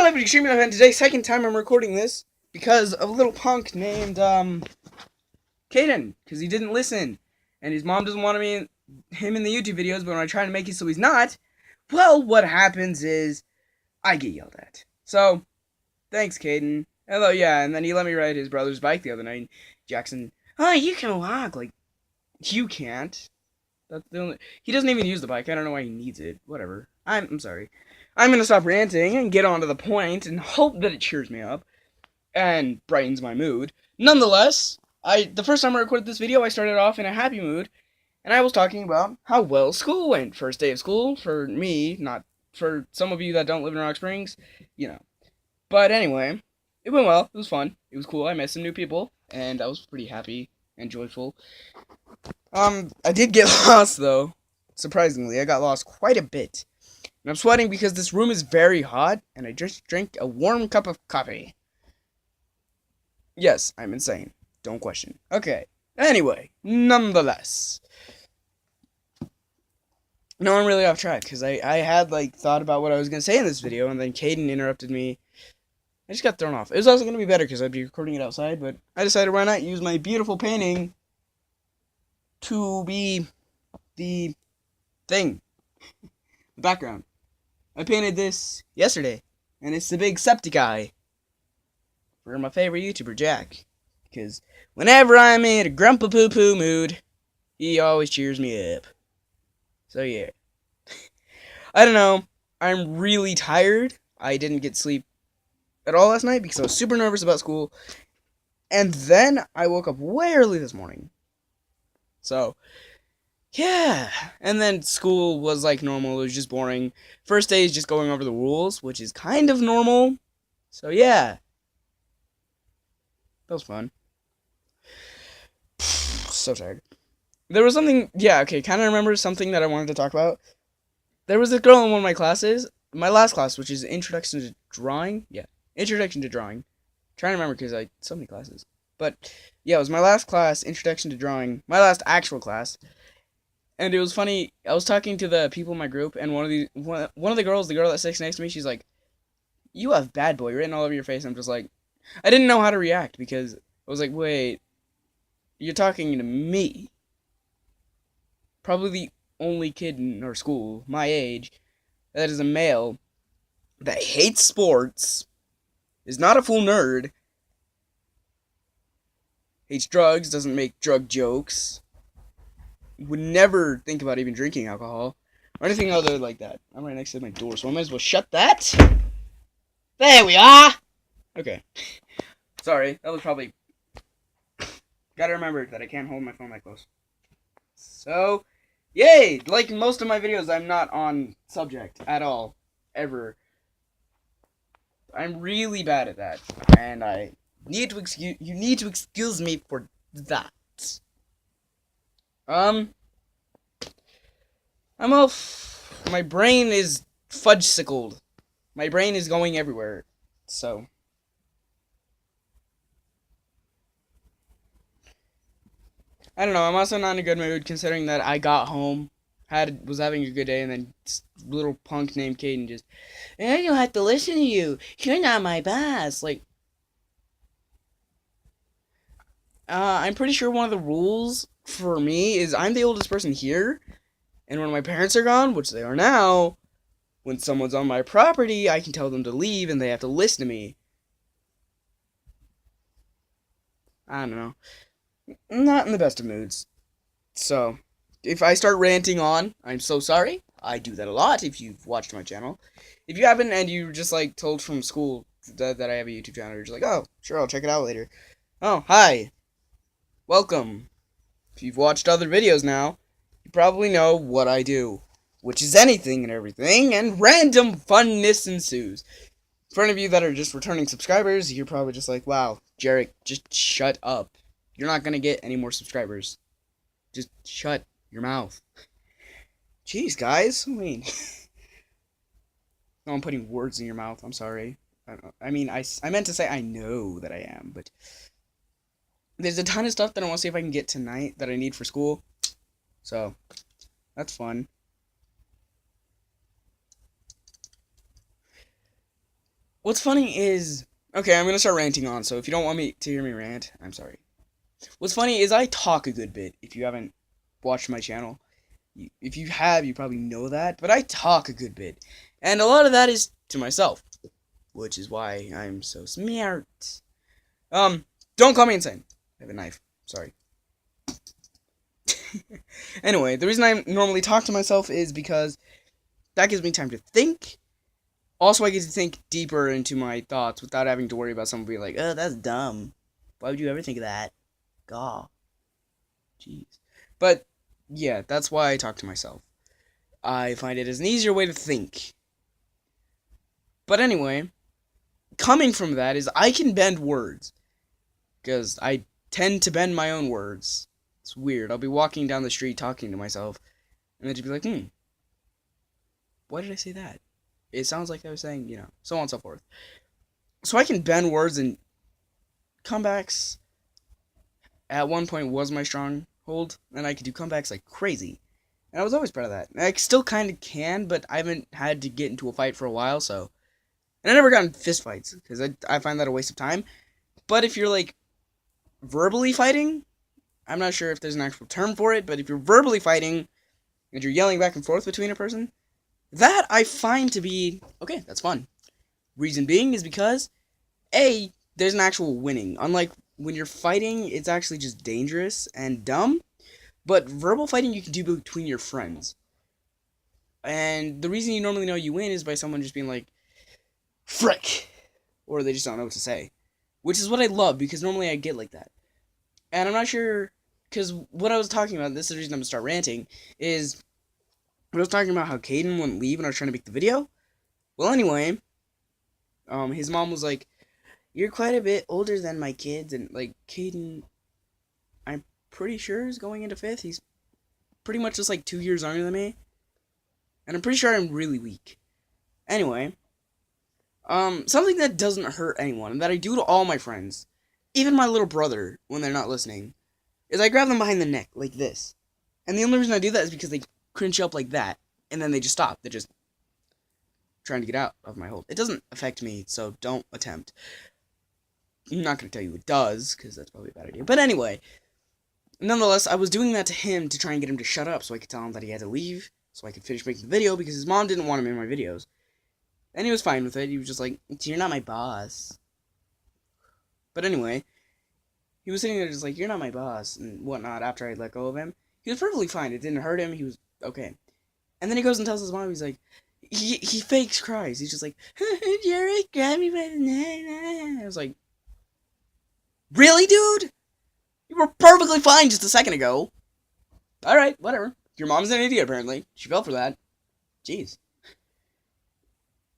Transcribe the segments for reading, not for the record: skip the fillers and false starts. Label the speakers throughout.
Speaker 1: everybody, Extreme Event today. Second time I'm recording this because of a little punk named Caden, because he didn't listen, and his mom doesn't want him in the YouTube videos. But when I try to make it so he's not, well, what happens is I get yelled at. So thanks, Caden. Hello, yeah, and then he let me ride his brother's bike the other night. Jackson, oh, you can walk, like you can't. That's the only. He doesn't even use the bike. I don't know why he needs it. Whatever. I'm sorry. I'm gonna stop ranting and get on to the point and hope that it cheers me up and brightens my mood. Nonetheless, the first time I recorded this video, I started off in a happy mood, and I was talking about how well school went. First day of school for me, not for some of you that don't live in Rock Springs, you know. But anyway, it went well. It was fun. It was cool. I met some new people, and I was pretty happy and joyful. I did get lost though. Surprisingly, I got lost quite a bit. And I'm sweating because this room is very hot, and I just drank a warm cup of coffee. Yes, I'm insane. Don't question. Okay. Anyway, nonetheless. No, I'm really off track, because I had, thought about what I was going to say in this video, and then Caden interrupted me. I just got thrown off. It was also going to be better, because I'd be recording it outside, but I decided why not use my beautiful painting to be the thing. The background. I painted this yesterday, and it's the big Septiceye for my favorite YouTuber, Jack. Because whenever I'm in a grumpa poo poo mood, he always cheers me up. So yeah. I don't know. I'm really tired. I didn't get sleep at all last night because I was super nervous about school. And then I woke up way early this morning. So, yeah. And then school was like normal. It was just boring. First day is just going over the rules, which is kind of normal. So, yeah. That was fun. So tired. There was something, yeah, okay, kind of remember something that I wanted to talk about. There was a girl in one of my classes, my last class, which is Introduction to Drawing. Yeah, Introduction to Drawing. I'm trying to remember because I so many classes. But, yeah, it was my last class, Introduction to Drawing, my last actual class. And it was funny, I was talking to the people in my group, and one of the girls, the girl that sits next to me, she's like, "You have bad boy written all over your face." I'm just like, I didn't know how to react because I was like, wait, you're talking to me. Probably the only kid in our school, my age, that is a male, that hates sports, is not a full nerd, hates drugs, doesn't make drug jokes, would never think about even drinking alcohol, or anything other like that. I'm right next to my door, so I might as well shut that. There we are! Okay. Sorry, that was probably... Gotta remember that I can't hold my phone that close. So... Yay! Like most of my videos, I'm not on subject at all. Ever. I'm really bad at that. And I need to you need to excuse me for that. I'm all my brain is fudge-sickled. My brain is going everywhere. So. I don't know, I'm also not in a good mood considering that I got home, was having a good day, and then little punk named Caden just, I don't have to listen to you. You're not my boss. Like, I'm pretty sure one of the rules for me is I'm the oldest person here, and when my parents are gone, which they are now, when someone's on my property, I can tell them to leave, and they have to listen to me. I don't know. Not in the best of moods. So, if I start ranting on, I'm so sorry. I do that a lot if you've watched my channel. If you haven't and you just told from school that I have a YouTube channel, you're just like, oh, sure, I'll check it out later. Oh, hi. Welcome. If you've watched other videos now, you probably know what I do, which is anything and everything, and random funness ensues. For any of you that are just returning subscribers, you're probably just like, wow, Jarek, just shut up. You're not going to get any more subscribers. Just shut your mouth. Jeez, guys. I mean, no, I'm putting words in your mouth. I'm sorry. I mean, I meant to say I know that I am, but there's a ton of stuff that I want to see if I can get tonight that I need for school. So, that's fun. What's funny is, okay, I'm gonna start ranting on. So if you don't want me to hear me rant, I'm sorry. What's funny is I talk a good bit. If you haven't watched my channel, if you have, you probably know that. But I talk a good bit, and a lot of that is to myself, which is why I'm so smart. Don't call me insane. I have a knife. Sorry. Anyway, the reason I normally talk to myself is because that gives me time to think. Also, I get to think deeper into my thoughts without having to worry about someone being like, "Oh, that's dumb. Why would you ever think of that?" God, jeez. But yeah, that's why I talk to myself. I find it as an easier way to think. But anyway, coming from that is I can bend words because I tend to bend my own words. It's weird. I'll be walking down the street talking to myself, and then just be like, why did I say that? It sounds like I was saying, so on and so forth. So I can bend words, and comebacks at one point was my stronghold, and I could do comebacks like crazy. And I was always proud of that. And I still kind of can, but I haven't had to get into a fight for a while, so. And I never got in fist fights, because I find that a waste of time. But if you're, like, verbally fighting, I'm not sure if there's an actual term for it, but if you're verbally fighting, and you're yelling back and forth between a person, that I find to be, okay, that's fun. Reason being is because, A, there's an actual winning. Unlike when you're fighting, it's actually just dangerous and dumb. But verbal fighting you can do between your friends. And the reason you normally know you win is by someone just being like, frick! Or they just don't know what to say. Which is what I love, because normally I get like that. And I'm not sure, because what I was talking about, this is the reason I'm going to start ranting, is when I was talking about how Caden wouldn't leave when I was trying to make the video. Well, anyway, his mom was like, "You're quite a bit older than my kids," and, like, Caden, I'm pretty sure is going into 5th. He's pretty much just, like, 2 years younger than me. And I'm pretty sure I'm really weak. Anyway, something that doesn't hurt anyone, and that I do to all my friends, even my little brother, when they're not listening, is I grab them behind the neck, like this. And the only reason I do that is because they cringe up like that, and then they just stop. They're just trying to get out of my hold. It doesn't affect me, so don't attempt. I'm not going to tell you it does, because that's probably a bad idea. But anyway, nonetheless, I was doing that to him to try and get him to shut up so I could tell him that he had to leave, so I could finish making the video, because his mom didn't want him in my videos. And he was fine with it. He was just like, "You're not my boss." But anyway, he was sitting there just like, "You're not my boss," and whatnot after I let go of him. He was perfectly fine. It didn't hurt him. He was okay. And then he goes and tells his mom, he's like, he fakes cries. He's just like, "Jerry, grab me by the neck." I was like, "Really, dude? You were perfectly fine just a second ago." Alright, whatever. Your mom's an idiot, apparently. She fell for that. Jeez.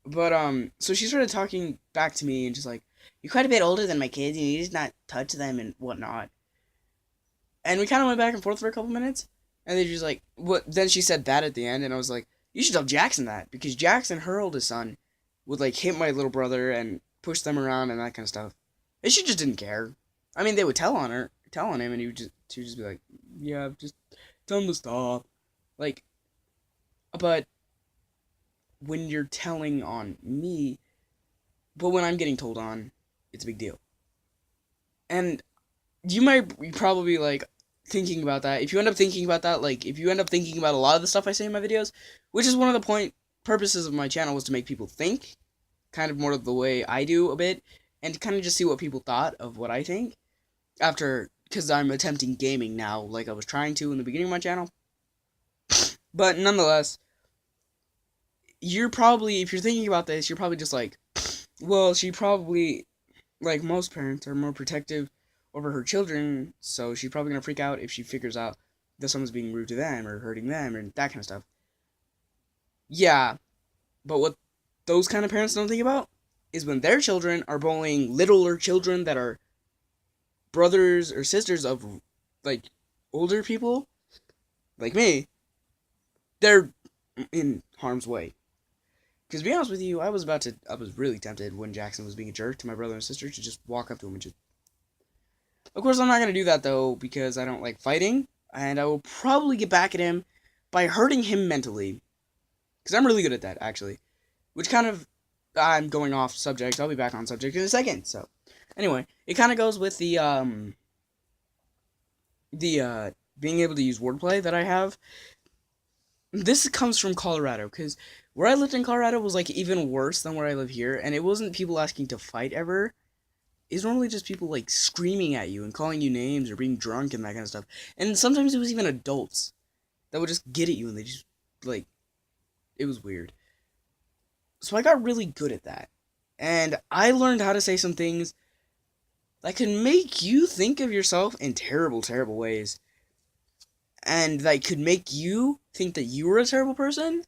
Speaker 1: But, so she started talking back to me and just like, "You're quite a bit older than my kids, and you just not touch them and whatnot." And we kind of went back and forth for a couple minutes. And then she was like, what? Then she said that at the end, and I was like, "You should tell Jackson that," because Jackson, her oldest son, would like hit my little brother and push them around and that kind of stuff. And she just didn't care. I mean, they would tell on him, and she would just be like, "Yeah, just tell him to stop." Like, but when you're telling on me, but when I'm getting told on, it's a big deal. And you might be probably like thinking about that. If you end up thinking about that, like if you end up thinking about a lot of the stuff I say in my videos, which is one of the purposes of my channel was to make people think, kind of more of the way I do a bit, and to kind of just see what people thought of what I think after, because I'm attempting gaming now, like I was trying to in the beginning of my channel. But nonetheless, you're probably, if you're thinking about this, you're probably just like, well, she probably, like most parents, are more protective over her children, so she's probably gonna freak out if she figures out that someone's being rude to them or hurting them and that kind of stuff. Yeah, but what those kind of parents don't think about is when their children are bullying littler children that are brothers or sisters of, like, older people, like me, they're in harm's way. Because to be honest with you, I was really tempted when Jackson was being a jerk to my brother and sister to just walk up to him and just... Of course, I'm not going to do that, though, because I don't like fighting, and I will probably get back at him by hurting him mentally. Because I'm really good at that, actually. Which kind of I'm going off subject. I'll be back on subject in a second. So, anyway, it kind of goes with the being able to use wordplay that I have. This comes from Colorado, because where I lived in Colorado was like even worse than where I live here, and it wasn't people asking to fight ever. It's normally just people like screaming at you and calling you names or being drunk and that kind of stuff. And sometimes it was even adults that would just get at you and they just like it was weird. So I got really good at that. And I learned how to say some things that can make you think of yourself in terrible, terrible ways. And that could make you think that you were a terrible person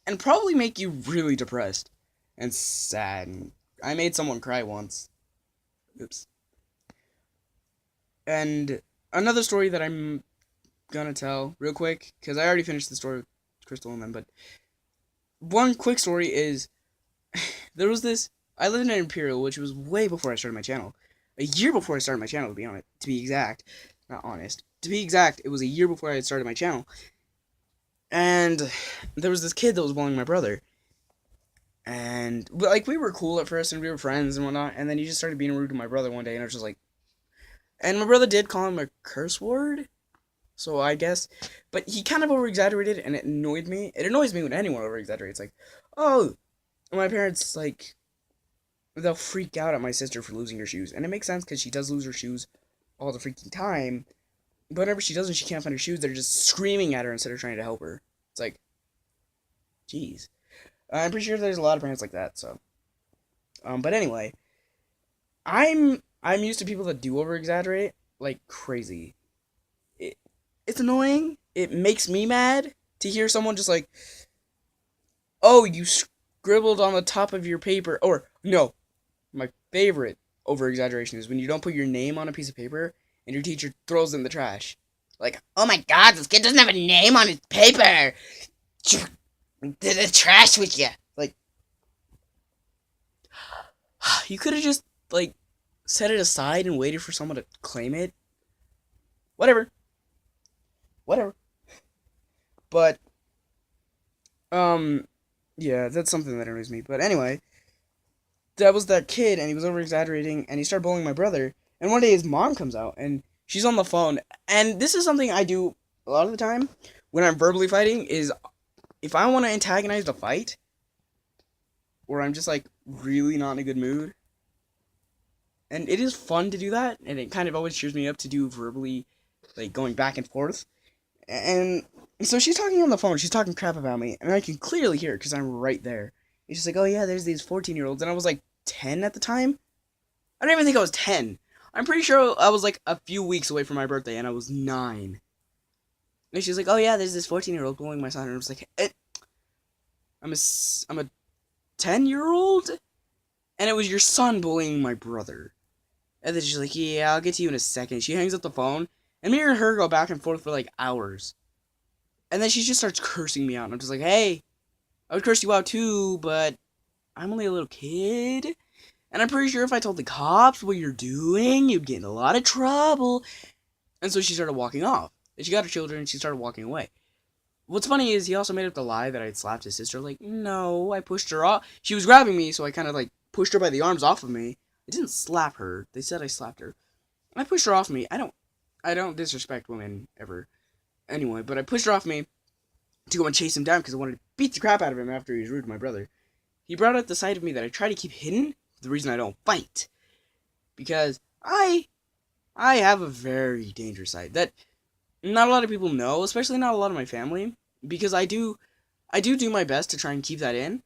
Speaker 1: and probably make you really depressed and sad. And I made someone cry once. Oops. And another story that I'm gonna tell real quick, because I already finished the story with Crystal and them, but one quick story is there was this. I lived in Imperial, which was way before I started my channel. A year before I started my channel, to be honest. To be exact. Not honest. To be exact, it was a year before I had started my channel. And there was this kid that was bullying my brother. And, like, we were cool at first, and we were friends and whatnot, and then he just started being rude to my brother one day, and I was just like... And my brother did call him a curse word, so I guess... But he kind of over-exaggerated, and it annoyed me. It annoys me when anyone over-exaggerates, like, oh, my parents, like... They'll freak out at my sister for losing her shoes, and it makes sense, because she does lose her shoes all the freaking time, but whenever she doesn't, she can't find her shoes, they're just screaming at her instead of trying to help her. It's like... Jeez. I'm pretty sure there's a lot of parents like that, so. But anyway, I'm used to people that do over-exaggerate like crazy. It's annoying. It makes me mad to hear someone just like, oh, you scribbled on the top of your paper. Or, no, my favorite over-exaggeration is when you don't put your name on a piece of paper and your teacher throws it in the trash. Like, oh my god, this kid doesn't have a name on his paper. The trash with you. Like, you could have just, like, set it aside and waited for someone to claim it. Whatever. But, yeah, that's something that annoys me. But anyway, that was that kid, and he was over-exaggerating, and he started bullying my brother. And one day his mom comes out, and she's on the phone. And this is something I do a lot of the time when I'm verbally fighting, is... If I want to antagonize the fight, or I'm just, like, really not in a good mood, and it is fun to do that, and it kind of always cheers me up to do verbally, like, going back and forth, and so she's talking on the phone, she's talking crap about me, and I can clearly hear it, because I'm right there. And she's like, oh yeah, there's these 14-year-olds, and I was, like, 10 at the time? I don't even think I was 10. I'm pretty sure I was, like, a few weeks away from my birthday, and I was 9. And she's like, oh yeah, there's this 14-year-old bullying my son. And I was like, I'm a 10-year-old? And it was your son bullying my brother. And then she's like, yeah, I'll get to you in a second. She hangs up the phone. And me and her go back and forth for like hours. And then she just starts cursing me out. And I'm just like, hey, I would curse you out too, but I'm only a little kid. And I'm pretty sure if I told the cops what you're doing, you'd get in a lot of trouble. And so she started walking off. And she got her children and she started walking away. What's funny is he also made up the lie that I'd slapped his sister. Like, no, I pushed her off. She was grabbing me, so I kind of like pushed her by the arms off of me. I didn't slap her. They said I slapped her. I pushed her off me. I don't disrespect women ever. Anyway, but I pushed her off me to go and chase him down because I wanted to beat the crap out of him after he was rude to my brother. He brought out the side of me that I try to keep hidden. The reason I don't fight. Because I have a very dangerous side that not a lot of people know, especially not a lot of my family, because I do my best to try and keep that in.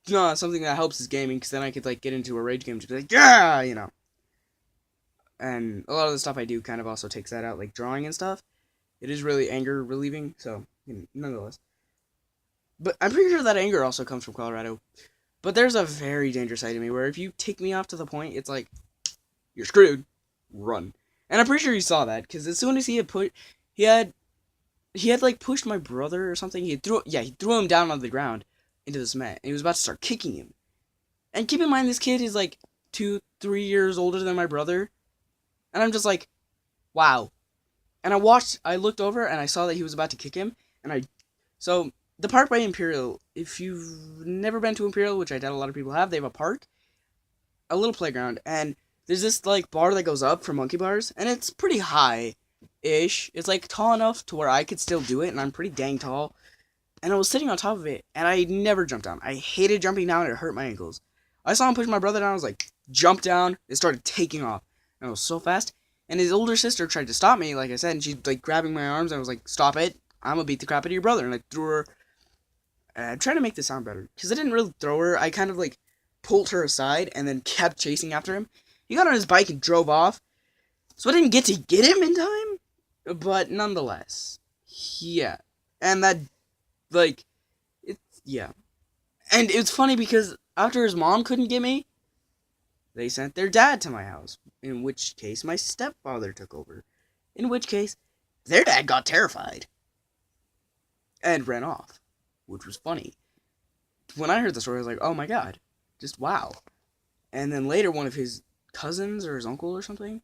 Speaker 1: It's not something that helps is gaming, because then I could like get into a rage game to be like, yeah, you know. And a lot of the stuff I do kind of also takes that out, like drawing and stuff. It is really anger relieving, so nonetheless. But I'm pretty sure that anger also comes from Colorado. But there's a very dangerous side to me where if you tick me off to the point, it's like, you're screwed. Run. And I'm pretty sure he saw that, because as soon as he had like pushed my brother or something, he threw him down on the ground into the cement, and he was about to start kicking him. And keep in mind, this kid is like 2-3 years older than my brother, and I'm just like, wow. And I looked over, and I saw that he was about to kick him, so the park by Imperial, if you've never been to Imperial, which I doubt a lot of people have, they have a park, a little playground, and there's this like bar that goes up for monkey bars, and it's pretty high-ish. It's like tall enough to where I could still do it, and I'm pretty dang tall. And I was sitting on top of it, and I never jumped down. I hated jumping down, it hurt my ankles. I saw him push my brother down, I was like, jump down, it started taking off. And it was so fast. And his older sister tried to stop me, like I said, and she's like grabbing my arms, and I was like, stop it, I'm gonna beat the crap out of your brother. And I threw her. I'm trying to make this sound better, because I didn't really throw her, I kind of like pulled her aside, and then kept chasing after him. He got on his bike and drove off, so I didn't get to get him in time, but nonetheless, yeah. And that, like, it's, yeah. And it's funny because after his mom couldn't get me, they sent their dad to my house, in which case my stepfather took over, in which case their dad got terrified and ran off, which was funny. When I heard the story, I was like, oh my god, just wow. And then later, one of his cousins or his uncle or something,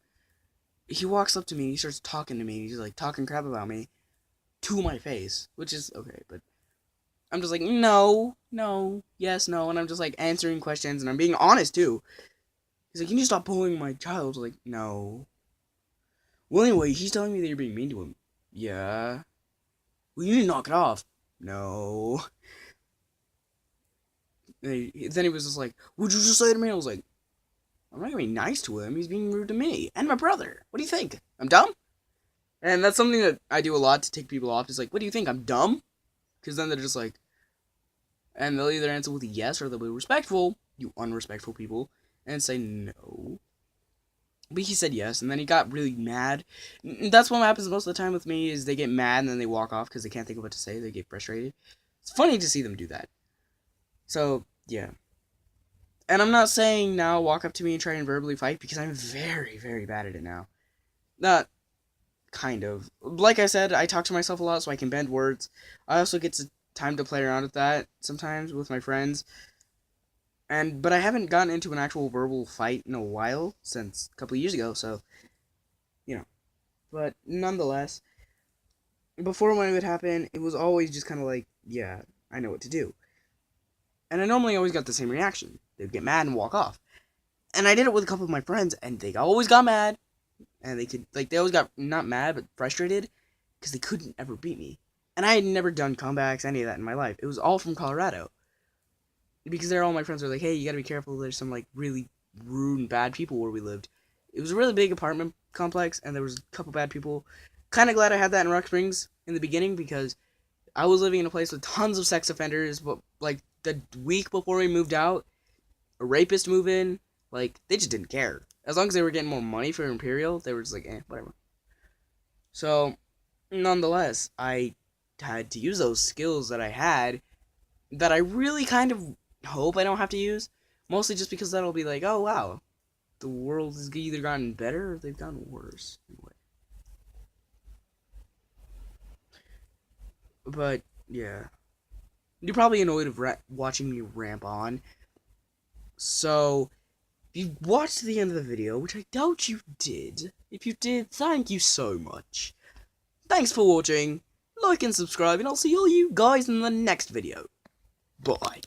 Speaker 1: he walks up to me and he starts talking to me. He's like talking crap about me to my face, which is okay, but I'm just like, no, yes, no, and I'm just like answering questions and I'm being honest too. He's like, can you stop bullying my child? I was like, no. Well, anyway, he's telling me that you're being mean to him. Yeah. Well, you need to knock it off. No. Then he was just like, what'd you just say to me? I was like, I'm not gonna be nice to him. He's being rude to me and my brother. What do you think? I'm dumb? And that's something that I do a lot to take people off. Is like, what do you think? I'm dumb? Because then they're just like, and they'll either answer with a yes or they'll be respectful, you unrespectful people, and say no. But he said yes, and then he got really mad. That's what happens most of the time with me, is they get mad and then they walk off because they can't think of what to say. They get frustrated. It's funny to see them do that. So, yeah. And I'm not saying now walk up to me and try and verbally fight, because I'm very, very bad at it now. Not kind of. Like I said, I talk to myself a lot so I can bend words. I also get time to play around with that sometimes with my friends. But I haven't gotten into an actual verbal fight in a while, since a couple of years ago, so, you know. But nonetheless, before when it would happen, it was always just kind of like, yeah, I know what to do. And I normally always got the same reaction. They'd get mad and walk off. And I did it with a couple of my friends, and they always got mad. And they always got, not mad, but frustrated, because they couldn't ever beat me. And I had never done comebacks, any of that in my life. It was all from Colorado. Because all my friends were like, hey, you gotta be careful, there's some, like, really rude and bad people where we lived. It was a really big apartment complex, and there was a couple bad people. Kinda glad I had that in Rock Springs in the beginning, because I was living in a place with tons of sex offenders, but, like, the week before we moved out, a rapist moved in. Like, they just didn't care. As long as they were getting more money for Imperial, they were just like, whatever. So, nonetheless, I had to use those skills that I had, that I really kind of hope I don't have to use. Mostly just because that'll be like, oh wow, the world has either gotten better or they've gotten worse. But, yeah. You're probably annoyed of watching me ramp on. So, if you watched to the end of the video, which I doubt you did, if you did, thank you so much. Thanks for watching, like and subscribe, and I'll see all you guys in the next video. Bye.